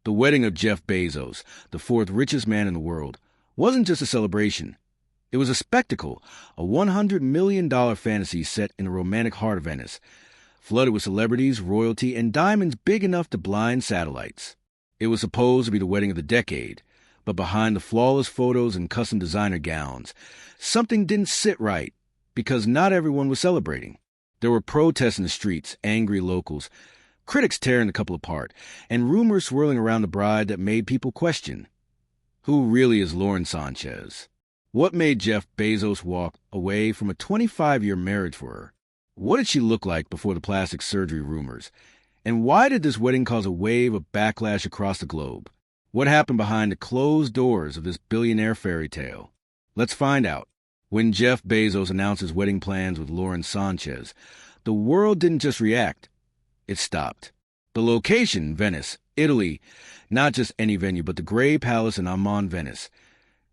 The wedding of Jeff Bezos, the fourth richest man in the world, wasn't just a celebration. It was a spectacle, a $100 million fantasy set in the romantic heart of Venice, flooded with celebrities, royalty, and diamonds big enough to blind satellites. It was supposed to be the wedding of the decade, but behind the flawless photos and custom designer gowns, something didn't sit right, because not everyone was celebrating. There were protests in the streets, angry locals, critics tearing the couple apart, and rumors swirling around the bride that made people question, who really is Lauren Sanchez? What made Jeff Bezos walk away from a 25-year marriage for her? What did she look like before the plastic surgery rumors? And why did this wedding cause a wave of backlash across the globe? What happened behind the closed doors of this billionaire fairy tale? Let's find out. When Jeff Bezos announced his wedding plans with Lauren Sanchez, the world didn't just react. It stopped. The location, Venice, Italy, not just any venue, but the Grey Palace in Amman, Venice,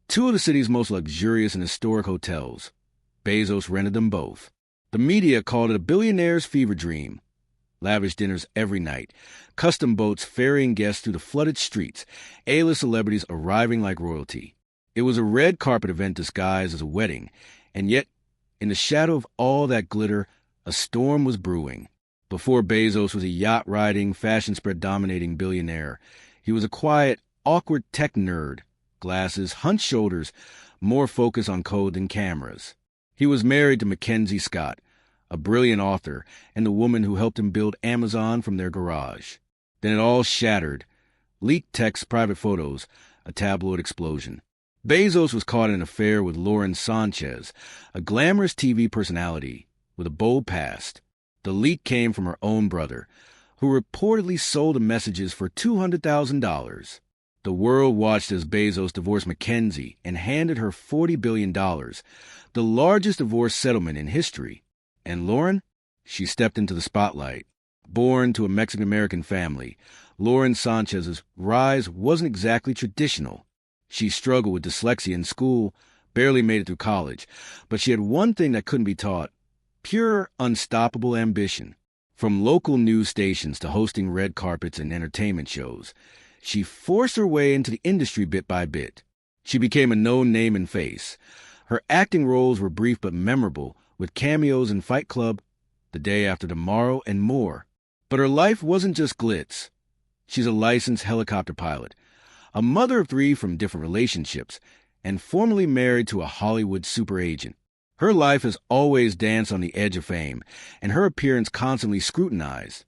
two of the city's most luxurious and historic hotels. Bezos rented them both. The media called it a billionaire's fever dream. Lavish dinners every night, custom boats ferrying guests through the flooded streets, A-list celebrities arriving like royalty. It was a red carpet event disguised as a wedding, and yet, in the shadow of all that glitter, a storm was brewing. Before Bezos was a yacht-riding, fashion spread-dominating billionaire, he was a quiet, awkward tech nerd, glasses, hunched shoulders, more focus on code than cameras. He was married to Mackenzie Scott, a brilliant author, and the woman who helped him build Amazon from their garage. Then it all shattered. Leaked texts, private photos, a tabloid explosion. Bezos was caught in an affair with Lauren Sanchez, a glamorous TV personality with a bold past. The leak came from her own brother, who reportedly sold the messages for $200,000. The world watched as Bezos divorced Mackenzie and handed her $40 billion, the largest divorce settlement in history. And Lauren? She stepped into the spotlight. Born to a Mexican-American family, Lauren Sanchez's rise wasn't exactly traditional. She struggled with dyslexia in school, barely made it through college, but she had one thing that couldn't be taught: pure, unstoppable ambition. From local news stations to hosting red carpets and entertainment shows, she forced her way into the industry bit by bit. She became a known name and face. Her acting roles were brief but memorable, with cameos in Fight Club, The Day After Tomorrow, and more. But her life wasn't just glitz. She's a licensed helicopter pilot, a mother of three from different relationships, and formerly married to a Hollywood super agent. Her life has always danced on the edge of fame, and her appearance constantly scrutinized.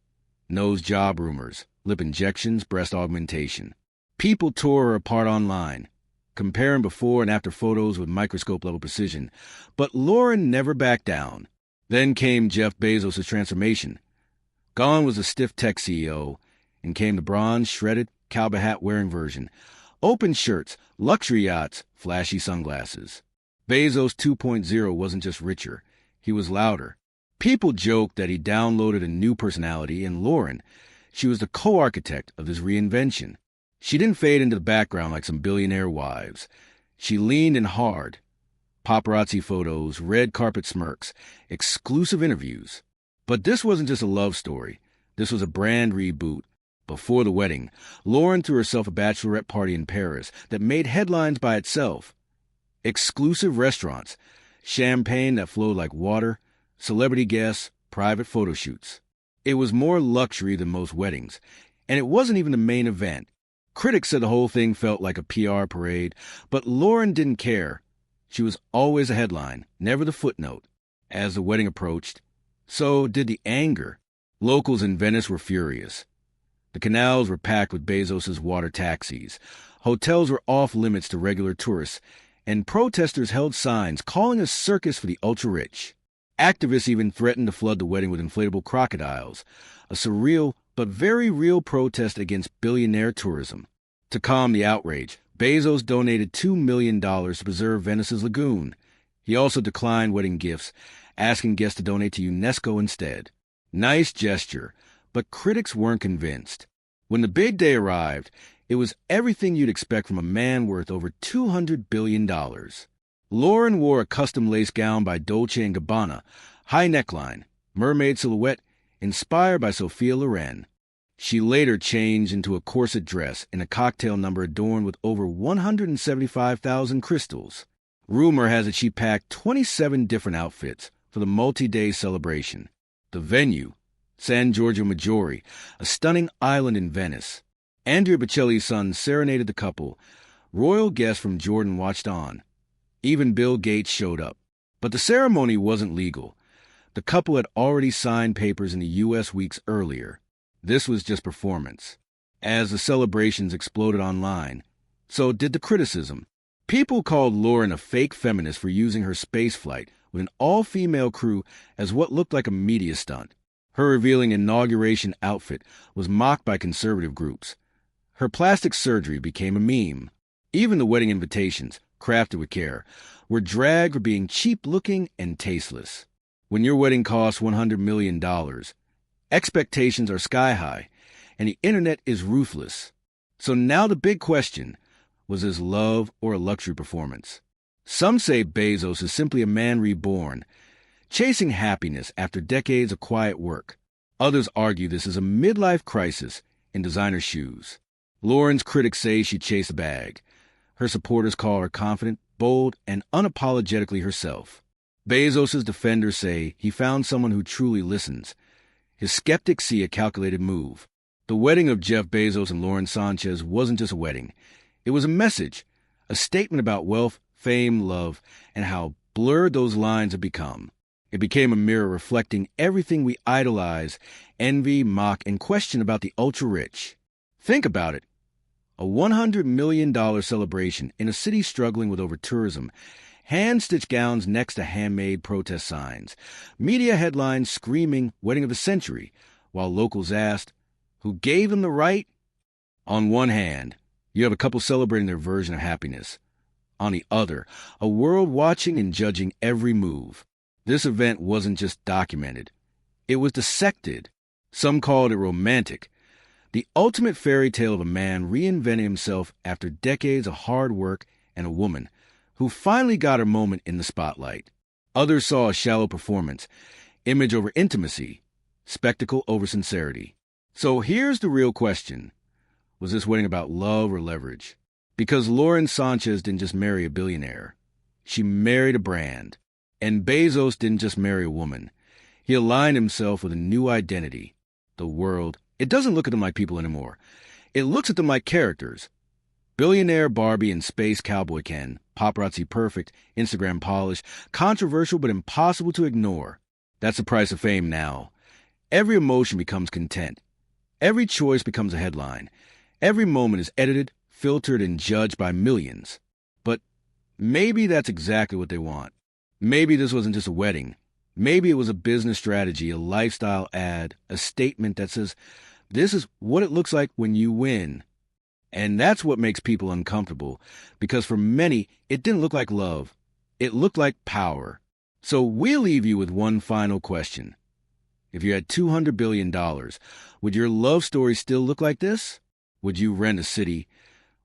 Nose job rumors, lip injections, breast augmentation. People tore her apart online, comparing before and after photos with microscope-level precision. But Lauren never backed down. Then came Jeff Bezos' transformation. Gone was the stiff tech CEO, and came the bronze, shredded, cowboy hat-wearing version. Open shirts, luxury yachts, flashy sunglasses. Bezos 2.0 wasn't just richer, he was louder. People joked that he downloaded a new personality, and Lauren, she was the co-architect of this reinvention. She didn't fade into the background like some billionaire wives. She leaned in hard. Paparazzi photos, red carpet smirks, exclusive interviews. But this wasn't just a love story. This was a brand reboot. Before the wedding, Lauren threw herself a bachelorette party in Paris that made headlines by itself. Exclusive restaurants, champagne that flowed like water, celebrity guests, private photo shoots. It was more luxury than most weddings, and it wasn't even the main event. Critics said the whole thing felt like a PR parade, but Lauren didn't care. She was always a headline, never the footnote. As the wedding approached, so did the anger. Locals in Venice were furious. The canals were packed with Bezos' water taxis. Hotels were off limits to regular tourists, and protesters held signs calling a circus for the ultra-rich. Activists even threatened to flood the wedding with inflatable crocodiles, a surreal but very real protest against billionaire tourism. To calm the outrage, Bezos donated $2 million to preserve Venice's lagoon. He also declined wedding gifts, asking guests to donate to UNESCO instead. Nice gesture, but critics weren't convinced. When the big day arrived, it was everything you'd expect from a man worth over $200 billion. Lauren wore a custom lace gown by Dolce & Gabbana, high neckline, mermaid silhouette, inspired by Sophia Loren. She later changed into a corset dress and a cocktail number adorned with over 175,000 crystals. Rumor has it she packed 27 different outfits for the multi-day celebration. The venue, San Giorgio Maggiore, a stunning island in Venice. Andrea Bocelli's son serenaded the couple. Royal guests from Jordan watched on. Even Bill Gates showed up. But the ceremony wasn't legal. The couple had already signed papers in the U.S. weeks earlier. This was just performance. As the celebrations exploded online, so did the criticism. People called Lauren a fake feminist for using her spaceflight with an all-female crew as what looked like a media stunt. Her revealing inauguration outfit was mocked by conservative groups. Her plastic surgery became a meme. Even the wedding invitations, crafted with care, were dragged for being cheap-looking and tasteless. When your wedding costs $100 million, expectations are sky-high, and the internet is ruthless. So now the big question, was this love or a luxury performance? Some say Bezos is simply a man reborn, chasing happiness after decades of quiet work. Others argue this is a midlife crisis in designer shoes. Lauren's critics say she chased a bag. Her supporters call her confident, bold, and unapologetically herself. Bezos' defenders say he found someone who truly listens. His skeptics see a calculated move. The wedding of Jeff Bezos and Lauren Sanchez wasn't just a wedding. It was a message, a statement about wealth, fame, love, and how blurred those lines have become. It became a mirror reflecting everything we idolize, envy, mock, and question about the ultra-rich. Think about it. A $100 million celebration in a city struggling with over-tourism, hand-stitched gowns next to handmade protest signs, media headlines screaming wedding of the century, while locals asked, who gave them the right? On one hand, you have a couple celebrating their version of happiness. On the other, a world watching and judging every move. This event wasn't just documented. It was dissected. Some called it romantic. The ultimate fairy tale of a man reinventing himself after decades of hard work and a woman who finally got her moment in the spotlight. Others saw a shallow performance, image over intimacy, spectacle over sincerity. So here's the real question. Was this wedding about love or leverage? Because Lauren Sanchez didn't just marry a billionaire. She married a brand. And Bezos didn't just marry a woman. He aligned himself with a new identity. The world, it doesn't look at them like people anymore. It looks at them like characters. Billionaire Barbie and space cowboy Ken, paparazzi perfect, Instagram polished, controversial but impossible to ignore. That's the price of fame now. Every emotion becomes content. Every choice becomes a headline. Every moment is edited, filtered, and judged by millions. But maybe that's exactly what they want. Maybe this wasn't just a wedding. Maybe it was a business strategy, a lifestyle ad, a statement that says, this is what it looks like when you win. And that's what makes people uncomfortable, because for many, it didn't look like love. It looked like power. So we'll leave you with one final question. If you had $200 billion, would your love story still look like this? Would you rent a city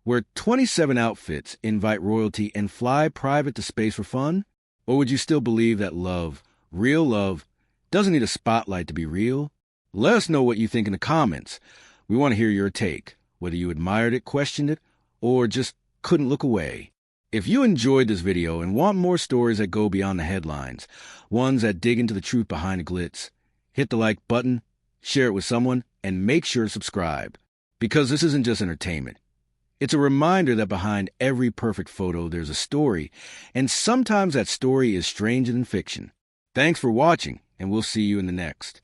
where 27 outfits invite royalty and fly private to space for fun? Or would you still believe that love, real love, doesn't need a spotlight to be real? Let us know what you think in the comments. We want to hear your take, whether you admired it, questioned it, or just couldn't look away. If you enjoyed this video and want more stories that go beyond the headlines, ones that dig into the truth behind the glitz, hit the like button, share it with someone, and make sure to subscribe. Because this isn't just entertainment. It's a reminder that behind every perfect photo there's a story, and sometimes that story is stranger than fiction. Thanks for watching, and we'll see you in the next.